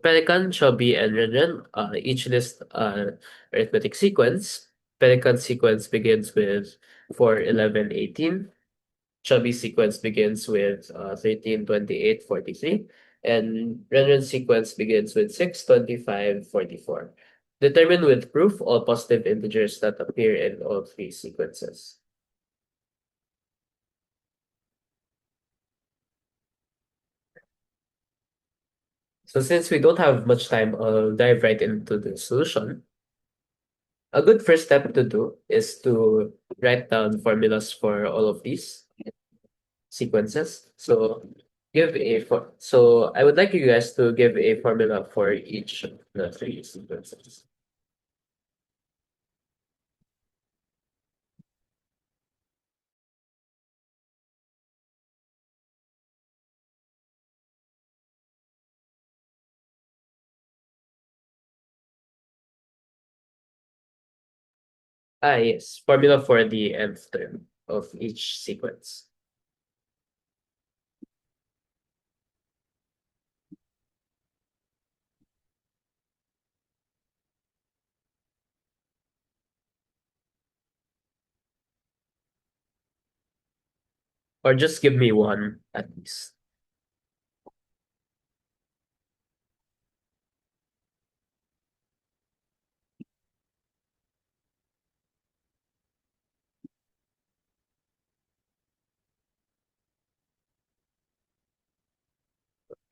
Pelican, Chubby, and Renren each list arithmetic sequence. Pelican sequence begins with 4, 11, 18. Chubby sequence begins with 13, 28, 43. And Renren sequence begins with 6, 25, 44. Determine with proof all positive integers that appear in all three sequences. So since we don't have much time, I'll dive right into the solution. A good first step to do is to write down formulas for all of these sequences. So I would like you guys to give a formula for each of the three sequences. Yes, formula for the nth term of each sequence. Or just give me one at least.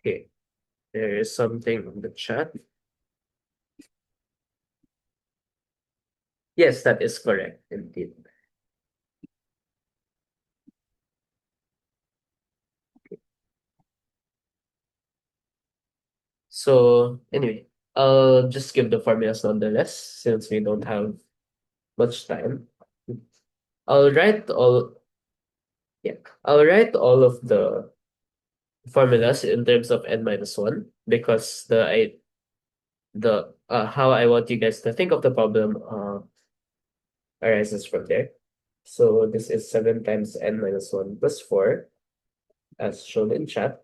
Okay, there is something on the chat. Yes, that is correct indeed. So anyway, I'll just give the formulas nonetheless since we don't have much time. I'll write all yeah, I'll write all of the formulas in terms of n minus one because the how I want you guys to think of the problem arises from there. So this is 7 times n minus 1 plus 4 as shown in chat.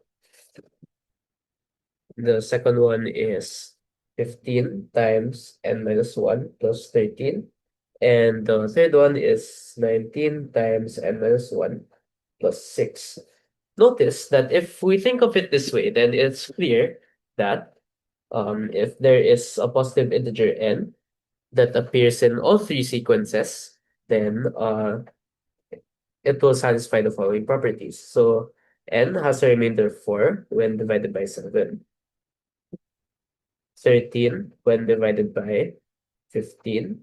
The second one is 15 times n minus 1 plus 13. And the third one is 19 times n minus 1 plus 6. Notice that if we think of it this way, then it's clear that if there is a positive integer n that appears in all three sequences, then it will satisfy the following properties. So n has a remainder of 4 when divided by 7, 13 when divided by 15,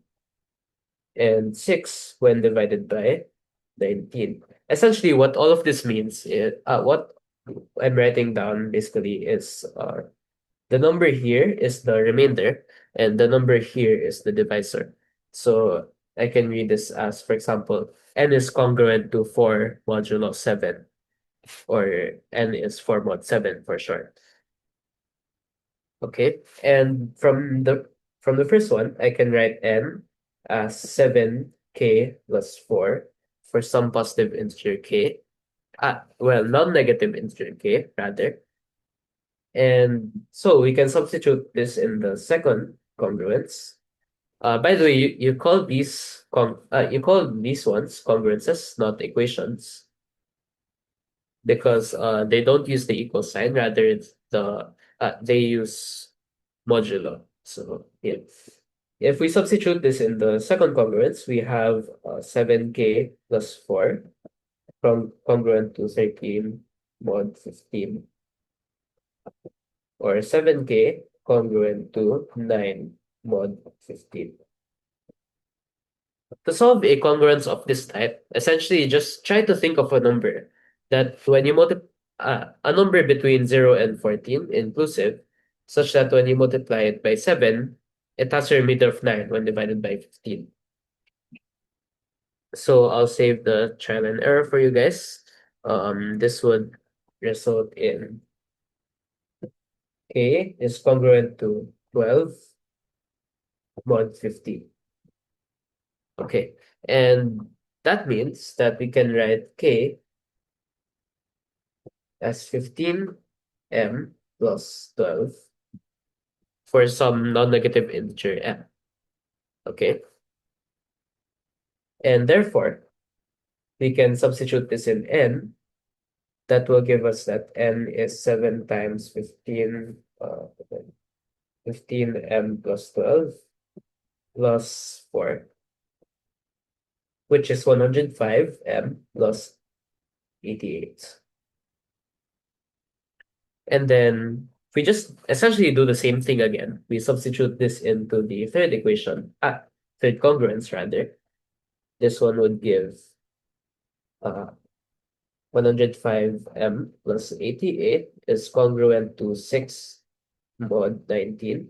and 6 when divided by 19. Essentially, what all of this means is what I'm writing down basically is the number here is the remainder, and the number here is the divisor. So I can read this as, for example, n is congruent to 4 modulo 7, or n is 4 mod 7 for short. Okay, and from the first one, I can write n as 7k plus 4 for some positive integer k. Well, non-negative integer k, rather. And so we can substitute this in the second congruence. By the way, you call these ones congruences, not equations, because they don't use the equal sign, rather it's they use modulo. So yeah. If we substitute this in the second congruence, we have 7k plus 4 congruent to 13 mod 15, or 7k congruent to 9 mod 15. To solve a congruence of this type, essentially just try to think of a number that when you multiply a number between 0 and 14 inclusive, such that when you multiply it by 7, it has a remainder of 9 when divided by 15. So I'll save the trial and error for you guys. This would result in k is congruent to 12 mod 50. Okay, and that means that we can write k as 15m plus 12 for some non-negative integer m. Okay, and therefore we can substitute this in n. That will give us that n is 7 times 15, 15m plus 12 plus 4, which is 105m plus 88. And then we just essentially do the same thing again. We substitute this into the third equation, third congruence rather. This one would give uh, 105m plus 88 is congruent to 6 mod 19,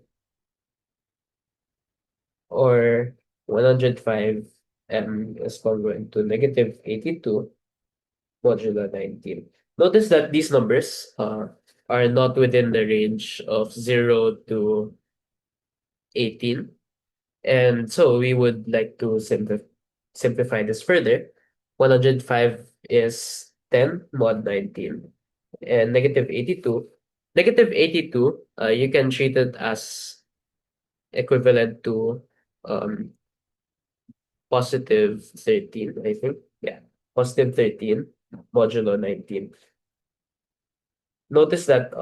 or 105m is congruent to negative 82 modulo 19. Notice that these numbers are not within the range of 0 to 18. And so we would like to simplify this further. 105 is 10 mod 19. And negative 82, you can treat it as equivalent to um, positive 13, I think. Yeah, positive 13 modulo 19. Notice that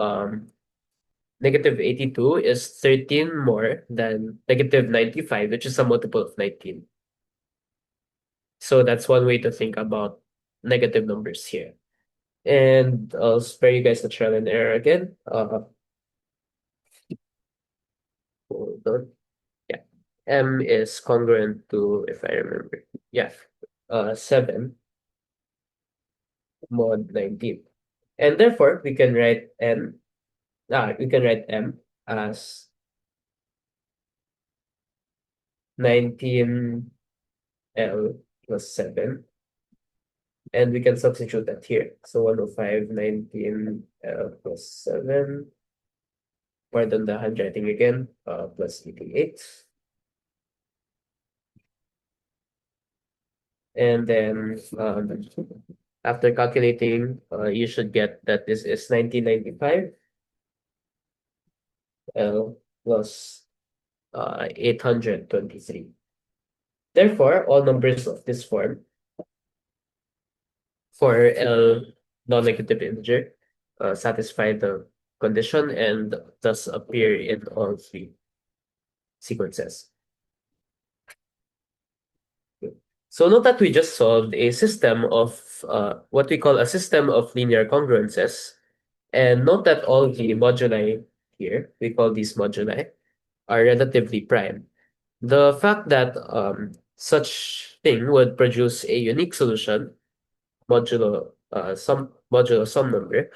negative 82 is 13 more than negative 95, which is a multiple of 19. So that's one way to think about negative numbers here. And I'll spare you guys the trial and error again. Hold on. Yeah. M is congruent to, if I remember. Yeah. 7 mod 19. And therefore we can write M as 19L plus 7. And we can substitute that here. So 105, 19L plus 7. Pardon the handwriting again. Plus 88. And then after calculating, you should get that this is 1995 L plus 823. Therefore, all numbers of this form for L non-negative integer satisfy the condition and thus appear in all three sequences. So note that we just solved a system of what we call a system of linear congruences. And note that all the moduli here, we call these moduli, are relatively prime. The fact that such thing would produce a unique solution, modulo some number,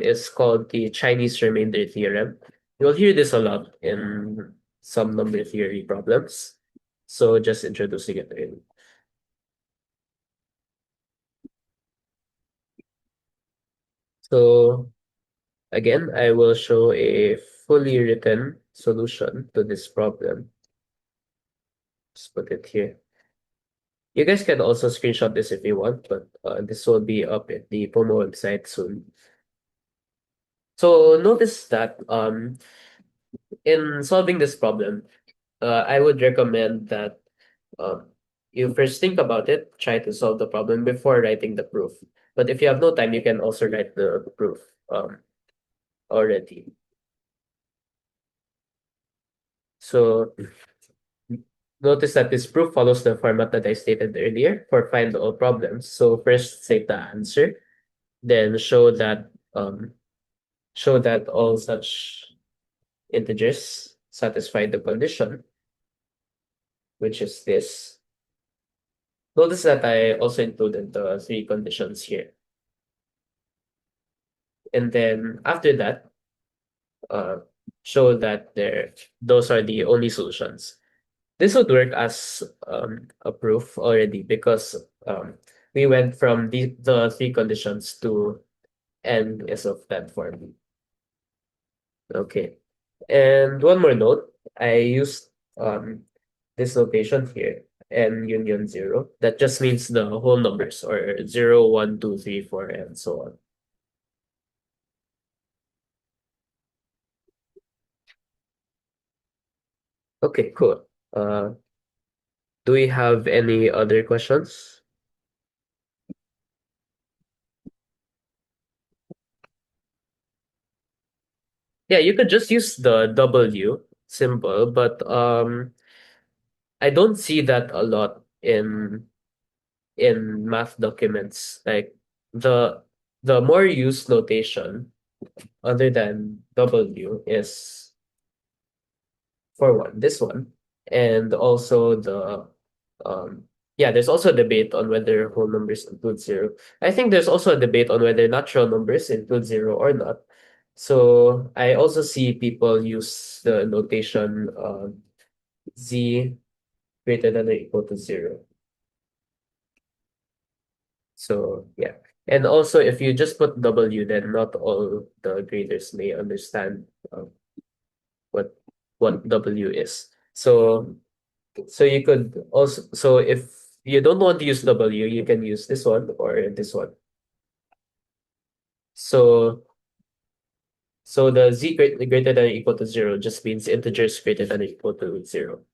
is called the Chinese remainder theorem. You'll hear this a lot in some number theory problems. So just introducing it in. So again, I will show a fully written solution to this problem. Just put it here. You guys can also screenshot this if you want, but this will be up at the POMO website soon. So notice that in solving this problem, I would recommend that um, you first think about it, try to solve the problem before writing the proof. But if you have no time, you can also write the proof already. So notice that this proof follows the format that I stated earlier for find all problems. So first state the answer, then show that all such integers satisfy the condition, which is this. Notice that I also included the three conditions here. And then after that, show that those are the only solutions. This would work as a proof already because we went from the three conditions to n is of that form. Okay. And one more note, I used this notation here, n union 0. That just means the whole numbers, or 0, 1, 2, 3, 4, and so on. Okay, cool. Do we have any other questions? Yeah, you could just use the W symbol, but I don't see that a lot in math documents. Like the the more used notation other than W is for one, this one, and also the um yeah, there's also a debate on whether whole numbers include zero. I think there's also a debate on whether natural numbers include zero or not. So I also see people use the notation z greater than or equal to zero. So yeah. And also if you just put W, then not all the graders may understand what what W is. So you could also, so if you don't want to use W, you can use this one or this one. So so the z greater than or equal to zero just means integers greater than or equal to zero.